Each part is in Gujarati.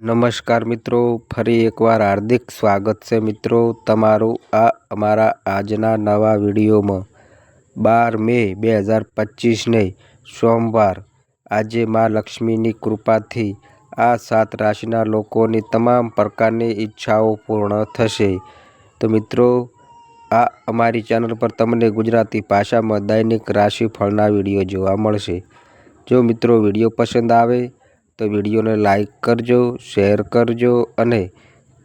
નમસ્કાર મિત્રો, ફરી એકવાર હાર્દિક સ્વાગત છે મિત્રો તમારું આ અમારા આજના નવા વિડીયોમાં। 12 મે 2025ને સોમવાર આજે માં લક્ષ્મીની કૃપાથી આ 7 રાશિના લોકોની તમામ પ્રકારની ઈચ્છાઓ પૂર્ણ થશે। તો મિત્રો આ અમારી ચેનલ પર તમને ગુજરાતી ભાષામાં દૈનિક રાશિફળના વિડીયો જોવા મળશે। જો મિત્રો વિડીયો પસંદ આવે તો વિડીયોને લાઈક કરજો, શેર કરજો અને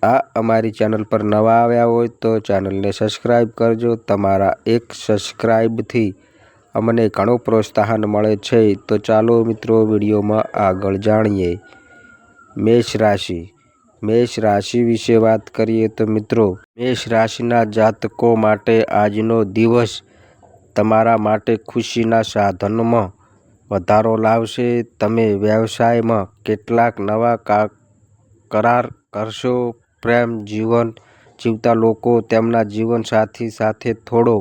આ અમારી ચેનલ પર નવા આવ્યા હોય તો ચેનલને સબસ્ક્રાઈબ કરજો। તમારા એક સબસ્ક્રાઈબથી અમને ઘણું પ્રોત્સાહન મળે છે। તો ચાલો મિત્રો વિડીયોમાં આગળ જાણીએ। મેષ રાશિ વિશે વાત કરીએ તો મિત્રો મેષ રાશિના જાતકો માટે આજનો દિવસ તમારા માટે ખુશીના સાધનમાં વધારો લાવશે। તમે વ્યવસાયમાં કેટલાક નવા કરાર કરશો। પ્રેમ જીવન જીવતા લોકો તેમના જીવનસાથી સાથે થોડો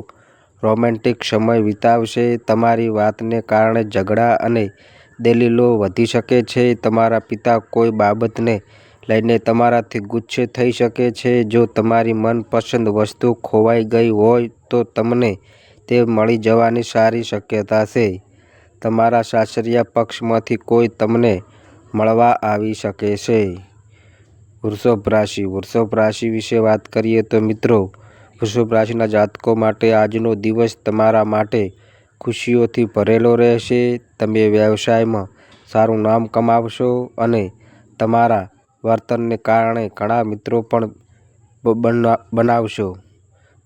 રોમેન્ટિક સમય વિતાવશે। તમારી વાતને કારણે ઝઘડા અને દલીલો વધી શકે છે। તમારા પિતા કોઈ બાબતને લઈને તમારાથી ગુસ્સે થઈ શકે છે। જો તમારી મનપસંદ વસ્તુ ખોવાઈ ગઈ હોય તો તમને તે મળી જવાની સારી શક્યતા છે। તમારા સાસરિયા પક્ષમાંથી કોઈ તમને મળવા આવી શકે છે। વૃષભ રાશિ વિશે વાત કરીએ તો મિત્રો વૃષભ રાશિના જાતકો માટે આજનો દિવસ તમારા માટે ખુશીઓથી ભરેલો રહેશે। તમે વ્યવસાયમાં સારું નામ કમાવશો અને તમારા વર્તનને કારણે ઘણા મિત્રો પણ બનાવશો।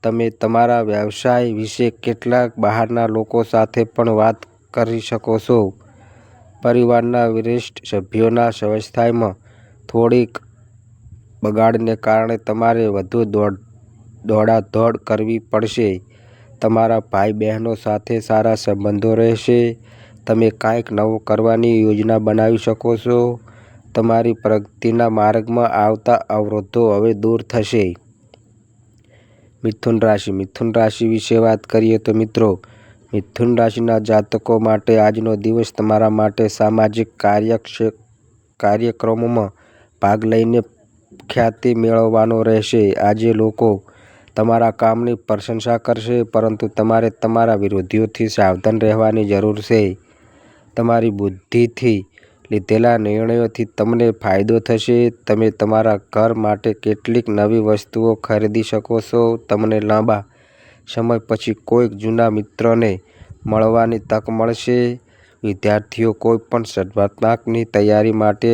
તમે તમારા વ્યવસાય વિશે કેટલાક બહારના લોકો સાથે પણ વાત કરી શકો છો। પરિવારના વરિષ્ઠ સભ્યોના સ્વાસ્થ્યમાં થોડીક બગાડને કારણે તમારે વધુ દોડાદોડ કરવી પડશે। તમારા ભાઈ બહેનો સાથે સારા સંબંધો રહેશે। તમે કંઈક નવું કરવાની યોજના બનાવી શકો છો। તમારી પ્રગતિના માર્ગમાં આવતા અવરોધો હવે દૂર થશે। મિથુન રાશિ વિશે વાત કરીએ તો મિત્રો મિથુન રાશિના જાતકો માટે આજનો દિવસ તમારા માટે સામાજિક કાર્યક્રમોમાં ભાગ લઈને ખ્યાતિ મેળવવાનો રહેશે। આજે લોકો તમારા કામની પ્રશંસા કરશે પરંતુ તમારે તમારા વિરોધીઓથી સાવધાન રહેવાની જરૂર છે। તમારી બુદ્ધિથી લીધેલા નિર્ણયોથી તમને ફાયદો થશે। તમે તમારા ઘર માટે કેટલીક નવી વસ્તુઓ ખરીદી શકો છો। તમને લાંબા સમય પછી કોઈક જૂના મિત્રને મળવાની તક મળશે। વિદ્યાર્થીઓ કોઈપણ સ્પર્ધાની તૈયારી માટે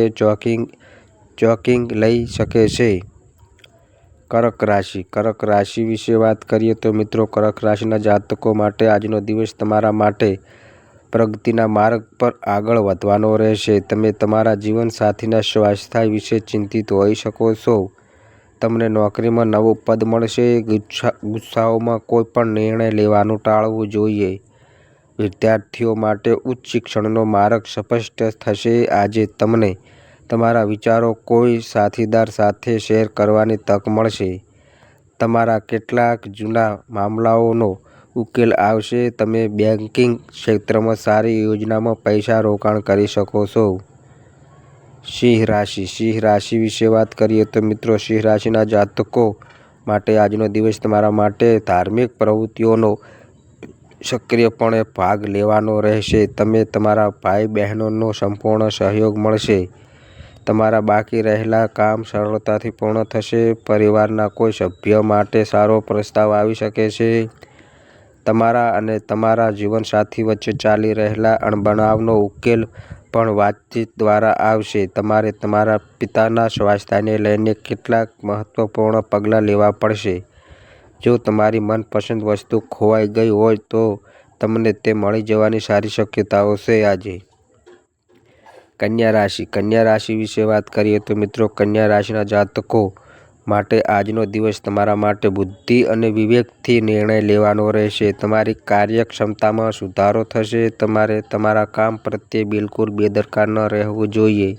કોચિંગ લઈ શકે છે। કર્ક રાશિ વિશે વાત કરીએ તો મિત્રો કર્ક રાશિના જાતકો માટે આજનો દિવસ તમારા માટે પ્રગતિના માર્ગ પર આગળ વધવાનો રહેશે। તમે તમારા જીવનસાથીના સ્વાસ્થ્ય વિશે ચિંતિત હોઈ શકો છો। તમને નોકરીમાં નવું પદ મળશે। ગુસ્સાઓમાં કોઈ પણ નિર્ણય લેવાનું ટાળવું જોઈએ। વિદ્યાર્થીઓ માટે ઉચ્ચ શિક્ષણનો માર્ગ સ્પષ્ટ થશે। આજે તમને તમારા વિચારો કોઈ સાથીદાર સાથે શેર કરવાની તક મળશે। તમારા કેટલાક જૂના મામલાઓનો ઉકેલ આવશે। તમે બેન્કિંગ ક્ષેત્રમાં સારી યોજનામાં પૈસા રોકાણ કરી શકો છો। સિંહ રાશિ વિશે વાત કરીએ તો મિત્રો સિંહ રાશિના જાતકો માટે આજનો દિવસ તમારા માટે ધાર્મિક પ્રવૃત્તિઓનો સક્રિયપણે ભાગ લેવાનો રહેશે। તમે તમારા ભાઈ બહેનોનો સંપૂર્ણ સહયોગ મળશે। તમારા બાકી રહેલા કામ સરળતાથી પૂર્ણ થશે। પરિવારના કોઈ સભ્ય માટે સારો પ્રસ્તાવ આવી શકે છે। તમારા અને તમારા જીવનસાથી વચ્ચે ચાલી રહેલા અણબનાવનો ઉકેલ પણ વાતચીત દ્વારા આવશે। તમારે તમારા પિતાના સ્વાસ્થ્યને લઈને કેટલાક મહત્વપૂર્ણ પગલાં લેવા પડશે। જો તમારી મનપસંદ વસ્તુ ખોવાઈ ગઈ હોય તો તમને તે મળી જવાની સારી શક્યતાઓ છે। આજે કન્યા રાશિ વિશે વાત કરીએ તો મિત્રો કન્યા રાશિના જાતકો માટે આજનો દિવસ તમારા માટે બુદ્ધિ અને વિવેકથી નિર્ણય લેવાનો રહેશે। તમારી કાર્યક્ષમતામાં સુધારો થશે। તમારે તમારા કામ પ્રત્યે બિલકુલ બેદરકાર ન રહેવું જોઈએ।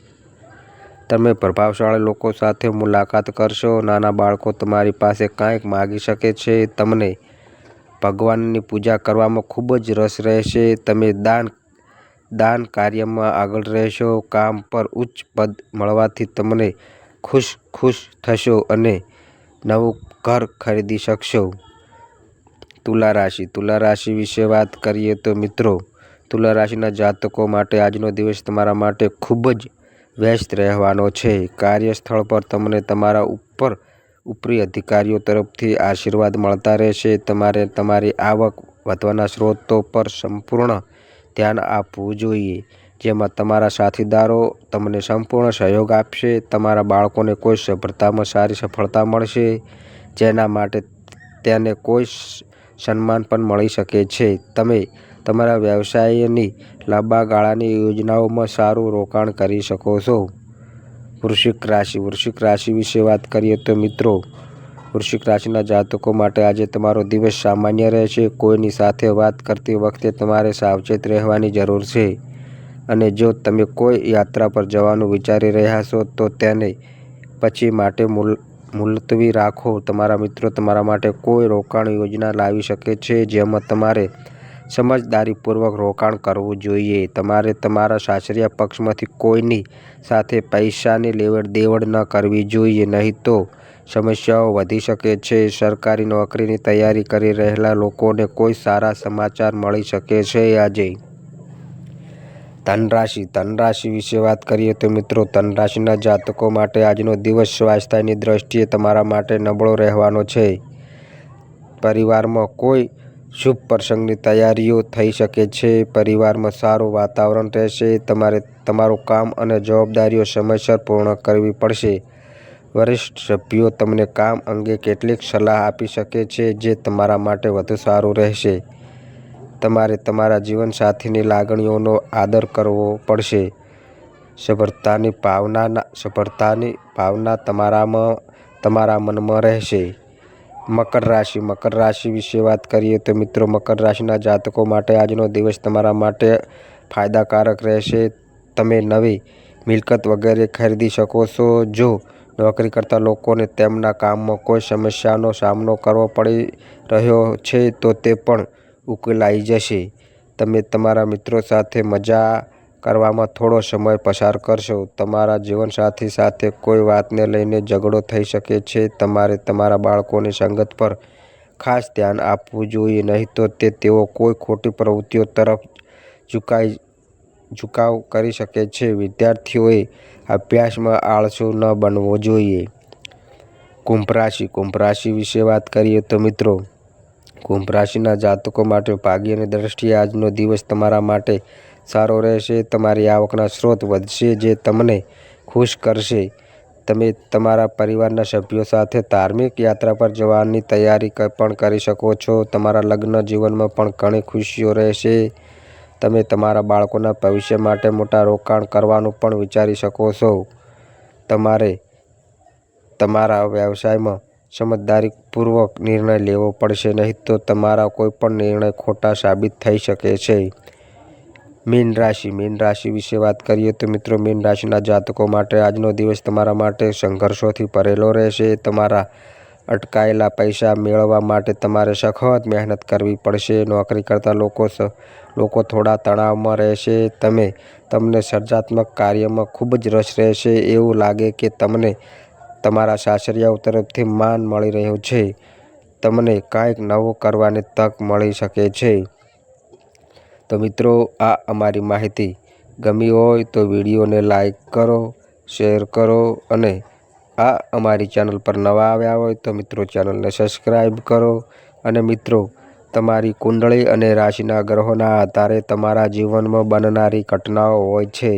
તમે પ્રભાવશાળી લોકો સાથે મુલાકાત કરશો। નાના બાળકો તમારી પાસે કંઈક માંગી શકે છે। તમને ભગવાનની પૂજા કરવામાં ખૂબ જ રસ રહેશે। તમે દાન કાર્યમાં આગળ રહેશો. કામ પર ઉચ્ચ પદ મળવાથી તમને ખુશ થશો અને નવું ઘર ખરીદી શકશો. તુલા રાશિ વિશે વાત કરીએ તો મિત્રો, તુલા રાશિના જાતકો માટે આજનો દિવસ તમારા માટે ખૂબ જ વ્યસ્ત રહેવાનો છે. કાર્યસ્થળ પર તમને તમારા ઉપરી અધિકારીઓ તરફથી આશીર્વાદ મળતા રહેશે. તમારે તમારી આવક વધવાના સ્ત્રોતો પર સંપૂર્ણ ધ્યાન આપવું જોઈએ, જેમાં તમારા સાથીદારો તમને સંપૂર્ણ સહયોગ આપશે. તમારા બાળકોને કોઈ સ્પર્ધામાં સારી સફળતા મળશે, જેના માટે તેને કોઈ સન્માન પણ મળી શકે છે. તમે તમારા વ્યવસાયની લાંબા ગાળાની યોજનાઓમાં સારું રોકાણ કરી શકો છો. વૃશ્ચિક રાશિ વિશે વાત કરીએ તો મિત્રો, વૃશ્ચિક રાશિના જાતકો માટે આજે તમારો દિવસ સામાન્ય રહેશે. કોઈની સાથે વાત કરતી વખતે તમારે સાવચેત રહેવાની જરૂર છે અને જો તમે કોઈ યાત્રા પર જવાનું વિચારી રહ્યા છો તો તેને પછી માટે મુલતવી રાખો. તમારા મિત્રો તમારા માટે કોઈ રોકાણ યોજના લાવી શકે છે, જેમાં તમારે સમજદારીપૂર્વક રોકાણ કરવું જોઈએ. તમારે તમારા સાસરિયા પક્ષમાંથી કોઈની સાથે પૈસાની લેવડ-દેવડ ન કરવી જોઈએ, નહીં તો સમસ્યાઓ વધી શકે છે. સરકારી નોકરીની તૈયારી કરી રહેલા લોકોને કોઈ સારા સમાચાર મળી શકે છે. આજે ધન રાશિ વિશે વાત કરીએ તો મિત્રો, ધન રાશિના જાતકો માટે આજનો દિવસ સ્વાસ્થ્યની દ્રષ્ટિએ તમારા માટે નબળો રહેવાનો છે. પરિવારમાં કોઈ શુભ પ્રસંગની તૈયારીઓ થઈ શકે છે. પરિવારમાં સારું વાતાવરણ રહેશે. તમારે તમારું કામ અને જવાબદારીઓ સમયસર પૂર્ણ કરવી પડશે. વરિષ્ઠ સભ્યો તમને કામ અંગે કેટલીક સલાહ આપી શકે છે, જે તમારા માટે વધુ સારું રહેશે. તમારે તમારા જીવનસાથીની લાગણીઓનો આદર કરવો પડશે. સફળતાની ભાવના તમારા મનમાં રહેશે. મકર રાશિ વિશે વાત કરીએ તો મિત્રો, મકર રાશિના જાતકો માટે આજનો દિવસ તમારા માટે ફાયદાકારક રહેશે. તમે નવી મિલકત વગેરે ખરીદી શકો છો. જો નોકરી કરતા લોકોને તેમના કામમાં કોઈ સમસ્યાનો સામનો કરવો પડી રહ્યો છે તો તે પણ ઉકેલાઈ જશે. તમે તમારા મિત્રો સાથે મજા કરવામાં થોડો સમય પસાર કરશો. તમારા જીવનસાથી સાથે કોઈ વાતને લઈને ઝઘડો થઈ શકે છે. તમારે તમારા બાળકોની સંગત પર ખાસ ધ્યાન આપવું જોઈએ, નહીં તો તેઓ કોઈ ખોટી પ્રવૃત્તિઓ તરફ ઝુકાવ કરી શકે છે. વિદ્યાર્થીઓએ અભ્યાસમાં આળસુ ન બનવું જોઈએ. કુંભ રાશિ વિશે વાત કરીએ તો મિત્રો, કુંભ રાશિના જાતકો માટે ભાગ્યની દ્રષ્ટિએ આજનો દિવસ તમારા માટે સારો રહેશે. તમારી આવકના સ્ત્રોત વધશે, જે તમને ખુશ કરશે. તમે તમારા પરિવારના સભ્યો સાથે ધાર્મિક યાત્રા પર જવાની તૈયારી પણ કરી શકો છો. તમારા લગ્ન જીવનમાં પણ ઘણી ખુશીઓ રહેશે. તમે તમારા બાળકોના ભવિષ્ય માટે મોટા રોકાણ કરવાનું પણ વિચારી શકો છો. તમારે તમારા વ્યવસાયમાં સમજદારીપૂર્વક નિર્ણય લેવો પડશે, નહીં તો તમારા કોઈ પણ નિર્ણય ખોટા સાબિત થઈ શકે છે. મીન રાશિ વિશે વાત કરીએ તો મિત્રો, મીન રાશિના જાતકો માટે આજનો દિવસ તમારા માટે સંઘર્ષોથી ભરેલો રહેશે. તમારા અટકાયેલા પૈસા મેળવવા માટે તમારે સખત મહેનત કરવી પડશે. નોકરી કરતા લોકો થોડા તણાવમાં રહેશે. તમને સર્જનાત્મક કાર્યમાં ખૂબ જ રસ રહેશે. એવું લાગે કે તમને તમારા સાસરિયાઓ તરફથી માન મળી રહ્યું છે. તમને કંઈક નવું કરવાની તક મળી શકે છે. તો મિત્રો, આ અમારી માહિતી ગમી હોય તો વિડીયોને લાઈક કરો, શેર કરો અને આ અમારી ચેનલ પર નવા આવ્યા હોય તો મિત્રો ચેનલને સબસ્ક્રાઈબ કરો. અને મિત્રો, તમારી કુંડળી અને રાશિના ગ્રહોના આધારે તમારા જીવનમાં બનનારી ઘટનાઓ હોય છે.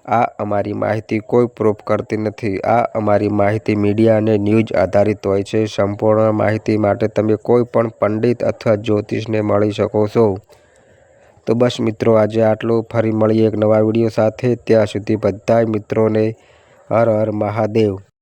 આ અમારી માહિતી કોઈ પ્રૂફ કરતી નથી. આ અમારી માહિતી મીડિયા અને ન્યૂઝ આધારિત હોય છે. સંપૂર્ણ માહિતી માટે તમે કોઈ પણ પંડિત અથવા જ્યોતિષને મળી શકો છો. તો બસ મિત્રો, આજે આટલું. ફરી મળીએ એક નવા વિડીયો સાથે. ત્યાં સુધી બધાય મિત્રોને હર હર મહાદેવ.